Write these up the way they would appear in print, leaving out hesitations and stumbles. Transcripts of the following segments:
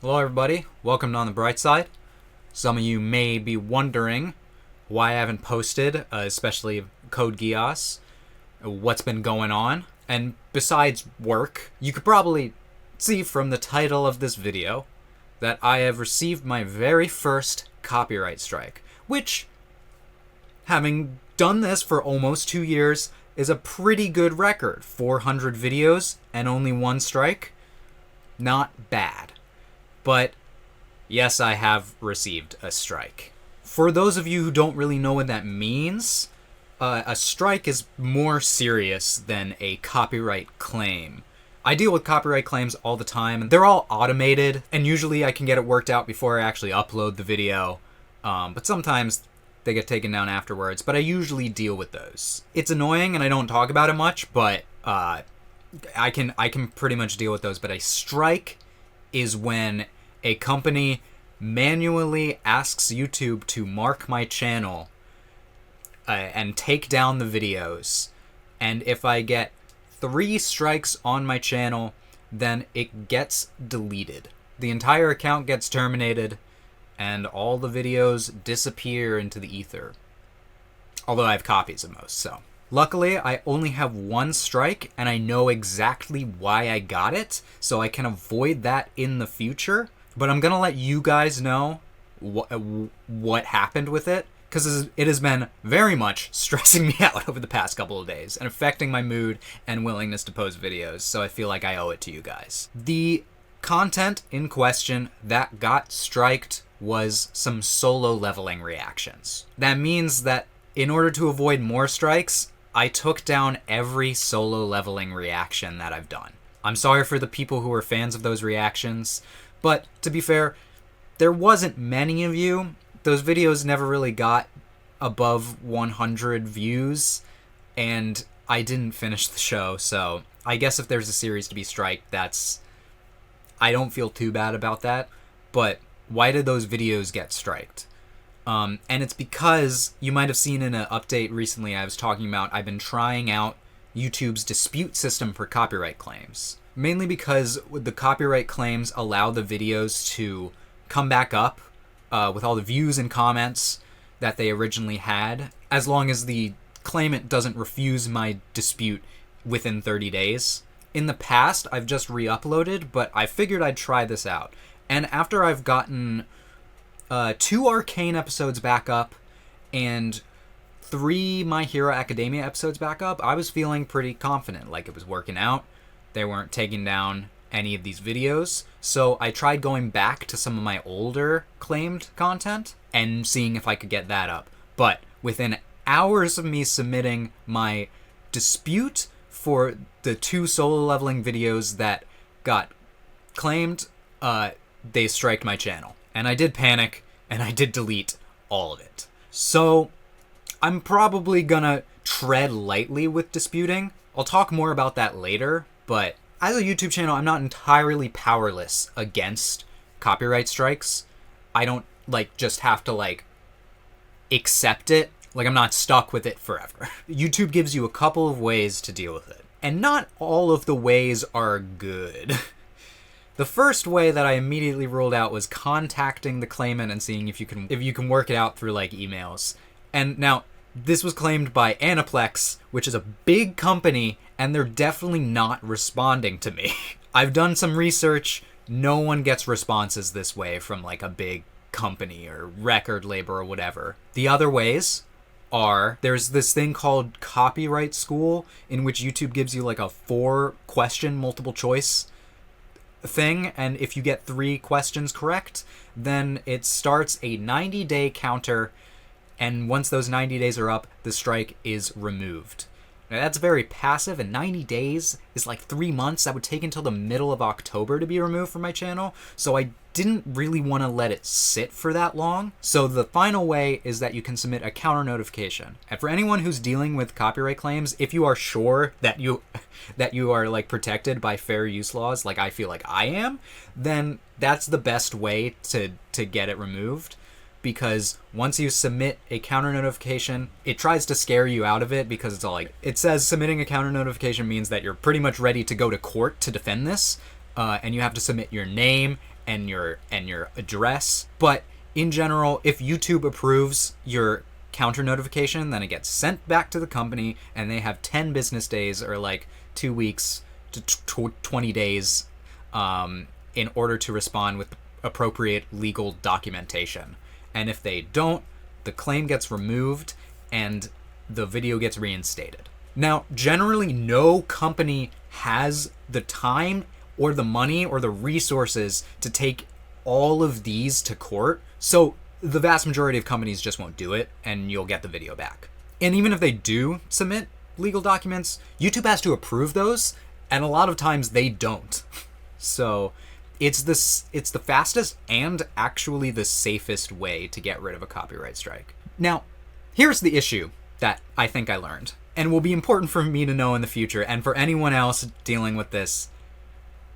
Hello everybody, welcome to On the Bright Side. Some of you may be wondering why I haven't posted, especially Code Geass, what's been going on. And besides work, you could probably see from the title of this video that I have received my very first copyright strike, which, having done this for almost 2 years, is a pretty good record. 400 videos and only one strike? Not bad. But yes, I have received a strike. For those of you who don't really know what that means, a strike is more serious than a copyright claim. I deal with copyright claims all the time, and they're all automated, and usually I can get it worked out before I actually upload the video, but sometimes they get taken down afterwards, but I usually deal with those. It's annoying and I don't talk about it much, but I can pretty much deal with those. But a strike is when a company manually asks YouTube to mark my channel and take down the videos. And if I get 3 strikes on my channel, then it gets deleted. The entire account gets terminated, and all the videos disappear into the ether. Although I have copies of most, so. Luckily, I only have 1 strike, and I know exactly why I got it, so I can avoid that in the future. But I'm gonna let you guys know what happened with it, because it has been very much stressing me out over the past couple of days, and affecting my mood and willingness to post videos, so I feel like I owe it to you guys. The content in question that got striked was some solo leveling reactions. That means that in order to avoid more strikes, I took down every solo leveling reaction that I've done. I'm sorry for the people who were fans of those reactions, but to be fair, there wasn't many of you. Those videos never really got above 100 views, and I didn't finish the show, so I guess if there's a series to be striked, I don't feel too bad about that. But why did those videos get striked? And it's because you might have seen in an update recently I was talking about I've been trying out YouTube's dispute system for copyright claims. Mainly because the copyright claims allow the videos to come back up with all the views and comments that they originally had, as long as the claimant doesn't refuse my dispute within 30 days. In the past, I've just re-uploaded, but I figured I'd try this out. And after I've gotten 2 Arcane episodes back up and 3 My Hero Academia episodes back up, I was feeling pretty confident, like it was working out. They weren't taking down any of these videos, so I tried going back to some of my older claimed content and seeing if I could get that up. But within hours of me submitting my dispute for the 2 solo leveling videos that got claimed, they striked my channel. And I did panic, and I did delete all of it. So I'm probably gonna tread lightly with disputing. I'll talk more about that later, but as a YouTube channel, I'm not entirely powerless against copyright strikes. I don't, just have to, accept it. I'm not stuck with it forever. YouTube gives you a couple of ways to deal with it, and not all of the ways are good. The first way that I immediately ruled out was contacting the claimant and seeing if you can work it out through, emails. And now, this was claimed by Aniplex, which is a big company, and they're definitely not responding to me. I've done some research. No one gets responses this way from, a big company or record label or whatever. The other ways are, there's this thing called Copyright School, in which YouTube gives you, a 4-question multiple choice thing, and if you get 3 questions correct, then it starts a 90-day counter, and once those 90 days are up, the strike is removed. Now, that's very passive, and 90 days is 3 months. That would take until the middle of October to be removed from my channel, so I didn't really want to let it sit for that long. So the final way is that you can submit a counter notification. And for anyone who's dealing with copyright claims, if you are sure that you are protected by fair use laws, like I feel like I am, then that's the best way to get it removed. Because once you submit a counter notification, it tries to scare you out of it, because it's all it says submitting a counter notification means that you're pretty much ready to go to court to defend this, and you have to submit your name and your address. But in general, if YouTube approves your counter notification, then it gets sent back to the company, and they have 10 business days, or like 2 weeks to 20 days, in order to respond with appropriate legal documentation. And if they don't, the claim gets removed and the video gets reinstated. Now, generally, no company has the time or the money or the resources to take all of these to court, so the vast majority of companies just won't do it, and you'll get the video back. And even if they do submit legal documents, YouTube has to approve those, and a lot of times they don't. So it's the fastest and actually the safest way to get rid of a copyright strike. Now, here's the issue that I think I learned, and will be important for me to know in the future, and for anyone else dealing with this.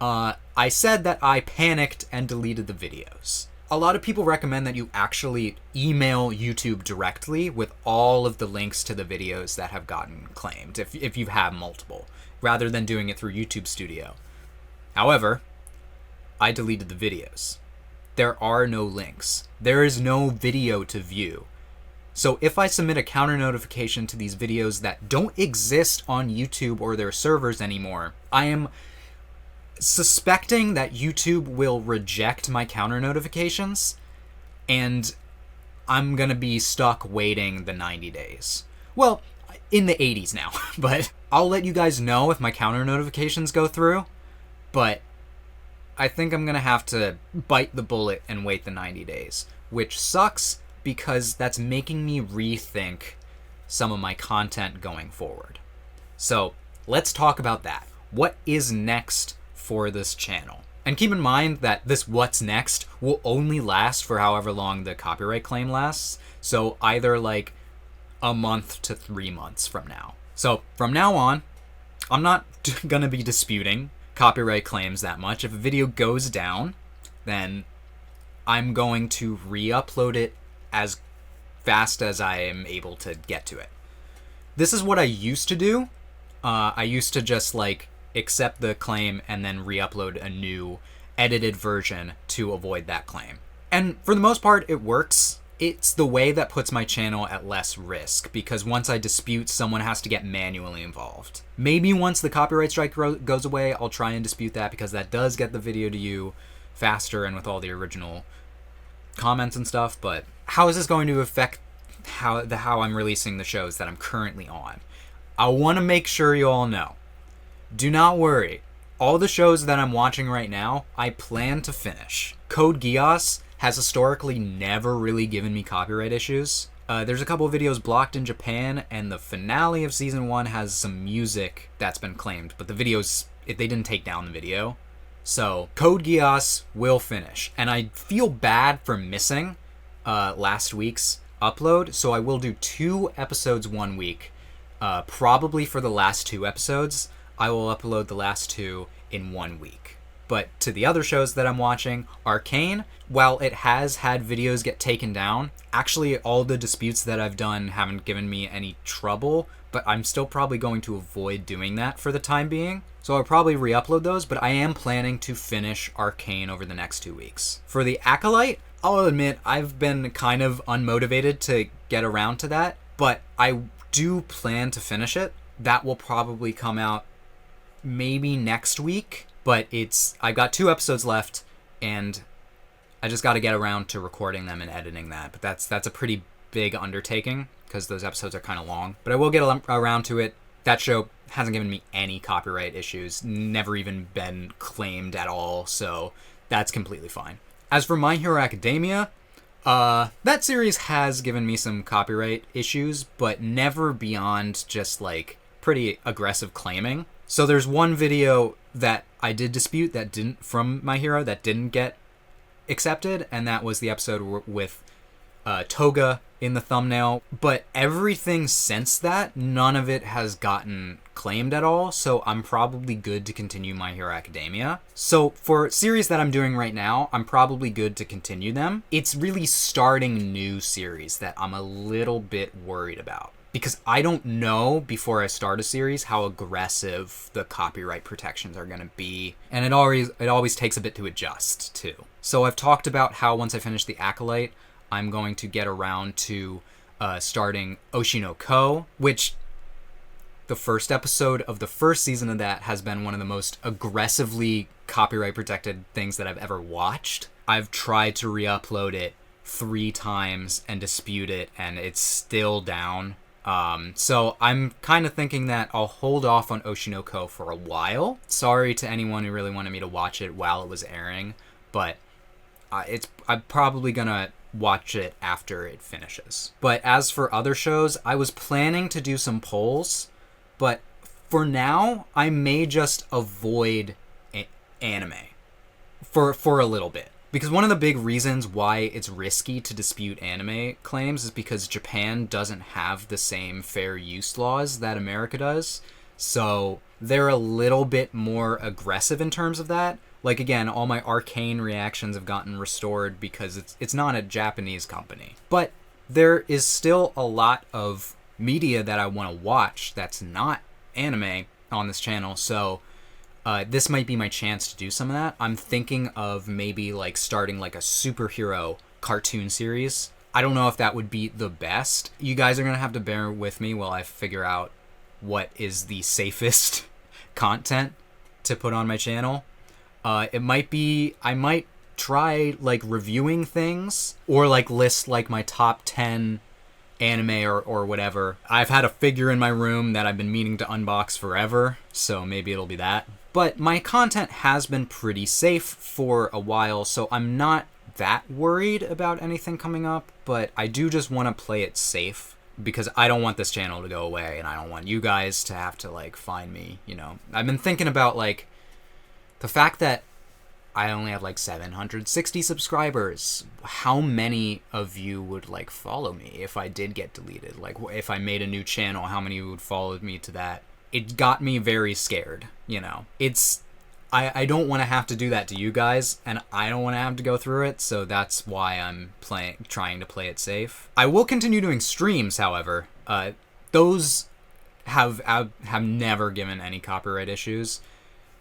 I said that I panicked and deleted the videos. A lot of people recommend that you actually email YouTube directly with all of the links to the videos that have gotten claimed, if you have multiple, rather than doing it through YouTube Studio. However, I deleted the videos. There are no links. There is no video to view. So if I submit a counter notification to these videos that don't exist on YouTube or their servers anymore, I am suspecting that YouTube will reject my counter notifications, and I'm gonna be stuck waiting the 90 days. Well, in the 80s now, but I'll let you guys know if my counter notifications go through, but I think I'm gonna have to bite the bullet and wait the 90 days, which sucks because that's making me rethink some of my content going forward. So let's talk about that. What is next for this channel? And keep in mind that this what's next will only last for however long the copyright claim lasts. So either like a month to 3 months from now. So from now on, I'm not gonna be disputing copyright claims that much. If a video goes down, then I'm going to re-upload it as fast as I am able to get to it. This is what I used to do. I used to just like accept the claim and then re-upload a new edited version to avoid that claim. And for the most part, it works. It's the way that puts my channel at less risk, because once I dispute, someone has to get manually involved. Maybe once the copyright strike goes away, I'll try and dispute that, because that does get the video to you faster and with all the original comments and stuff. But how is this going to affect how I'm releasing the shows that I'm currently on? I want to make sure you all know. Do not worry. All the shows that I'm watching right now, I plan to finish. Code Geass has historically never really given me copyright issues. There's a couple of videos blocked in Japan, and the finale of Season 1 has some music that's been claimed, but the videos, they didn't take down the video. So, Code Geass will finish, and I feel bad for missing last week's upload, so I will do 2 episodes 1 week. Probably for the last 2 episodes, I will upload the last 2 in 1 week. But to the other shows that I'm watching, Arcane, while it has had videos get taken down, actually all the disputes that I've done haven't given me any trouble, but I'm still probably going to avoid doing that for the time being. So I'll probably re-upload those, but I am planning to finish Arcane over the next 2 weeks. For the Acolyte, I'll admit I've been kind of unmotivated to get around to that, but I do plan to finish it. That will probably come out maybe next week, but I've got 2 episodes left, and I just got to get around to recording them and editing that. But that's a pretty big undertaking, because those episodes are kind of long. But I will get around to it. That show hasn't given me any copyright issues, never even been claimed at all, so that's completely fine. As for My Hero Academia, that series has given me some copyright issues, but never beyond just like pretty aggressive claiming. So there's one video that I did dispute from My Hero that didn't get accepted, and that was the episode with Toga in the thumbnail. But everything since that, none of it has gotten claimed at all, so I'm probably good to continue My Hero Academia. So for series that I'm doing right now, I'm probably good to continue them. It's really starting new series that I'm a little bit worried about. because I don't know before I start a series how aggressive the copyright protections are going to be, and it always takes a bit to adjust too. So I've talked about how once I finish the Acolyte, I'm going to get around to starting Oshi No Ko, which the first episode of the first season of that has been one of the most aggressively copyright protected things that I've ever watched. I've tried to re-upload it 3 times and dispute it, and it's still down. So I'm kind of thinking that I'll hold off on Oshi No Ko for a while. Sorry to anyone who really wanted me to watch it while it was airing, but I'm probably gonna watch it after it finishes. But as for other shows, I was planning to do some polls, but for now, I may just avoid anime for a little bit. Because one of the big reasons why it's risky to dispute anime claims is because Japan doesn't have the same fair use laws that America does. So they're a little bit more aggressive in terms of that. Like, again, all my Arcane reactions have gotten restored because it's not a Japanese company. But there is still a lot of media that I want to watch that's not anime on this channel. So this might be my chance to do some of that. I'm thinking of maybe like starting like a superhero cartoon series. I don't know if that would be the best. You guys are going to have to bear with me while I figure out what is the safest content to put on my channel. It might be, I might try like reviewing things or like list like my top 10 anime or whatever. I've had a figure in my room that I've been meaning to unbox forever, so maybe it'll be that. But my content has been pretty safe for a while, so I'm not that worried about anything coming up, but I do just want to play it safe because I don't want this channel to go away and I don't want you guys to have to like find me, you know. I've been thinking about like the fact that I only have like 760 subscribers. How many of you would like follow me if I did get deleted? Like if I made a new channel, how many would follow me to that? It got me very scared, you know. I don't want to have to do that to you guys, and I don't want to have to go through it, so that's why I'm trying to play it safe. I will continue doing streams, however. Those have never given any copyright issues.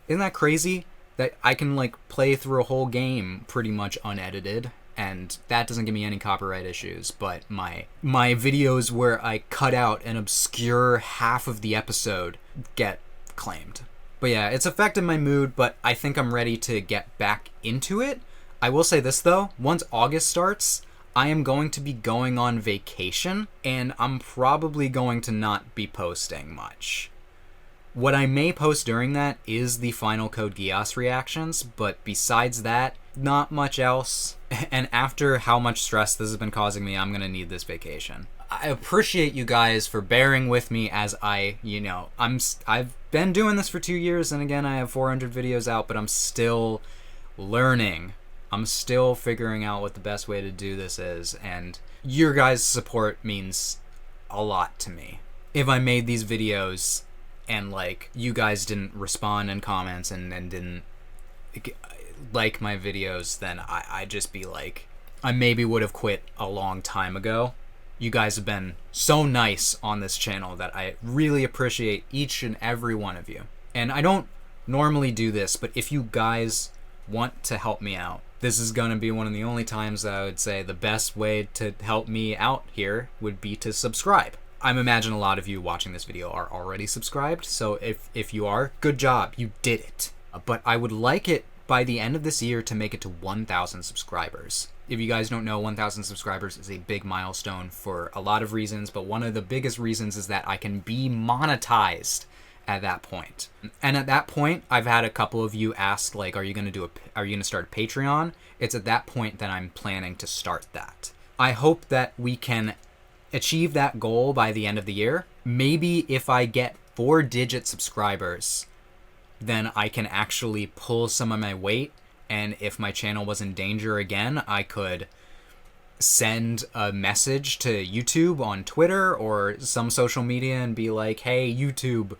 Isn't that crazy? That I can like play through a whole game pretty much unedited, and that doesn't give me any copyright issues, but my videos where I cut out an obscure half of the episode get claimed. But yeah, it's affected my mood, but I think I'm ready to get back into it. I will say this though, once August starts, I am going to be going on vacation, and I'm probably going to not be posting much. What I may post during that is the final Code Geass reactions, but besides that, not much else. And after how much stress this has been causing me, I'm gonna need this vacation. I appreciate you guys for bearing with me as I've been doing this for 2 years, and again, I have 400 videos out, but I'm still learning. I'm still figuring out what the best way to do this is, and your guys' support means a lot to me. If I made these videos and like you guys didn't respond in comments and didn't like my videos, then I'd just be like, I maybe would have quit a long time ago. You guys have been so nice on this channel that I really appreciate each and every one of you. And I don't normally do this, but if you guys want to help me out, this is going to be one of the only times that I would say the best way to help me out here would be to subscribe. I imagine a lot of you watching this video are already subscribed, so if you are, good job, you did it. But I would like it by the end of this year to make it to 1,000 subscribers. If you guys don't know, 1,000 subscribers is a big milestone for a lot of reasons, but one of the biggest reasons is that I can be monetized at that point. And at that point, I've had a couple of you ask, like, are you going to start Patreon? It's at that point that I'm planning to start that. I hope that we can achieve that goal by the end of the year. Maybe if I get 4-digit subscribers, then I can actually pull some of my weight, and if my channel was in danger again, I could send a message to YouTube on Twitter or some social media and be like, hey, YouTube,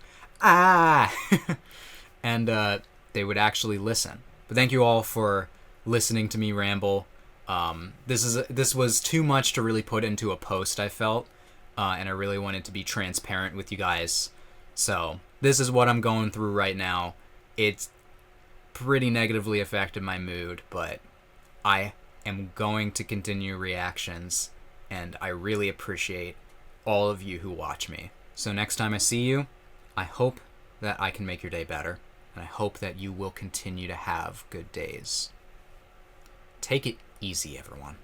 and they would actually listen. But thank you all for listening to me ramble. This was too much to really put into a post, I felt. and I really wanted to be transparent with you guys. So this is what I'm going through right now. It's pretty negatively affected my mood, but I am going to continue reactions, and I really appreciate all of you who watch me. So next time I see you, I hope that I can make your day better, and I hope that you will continue to have good days. Take it easy, everyone.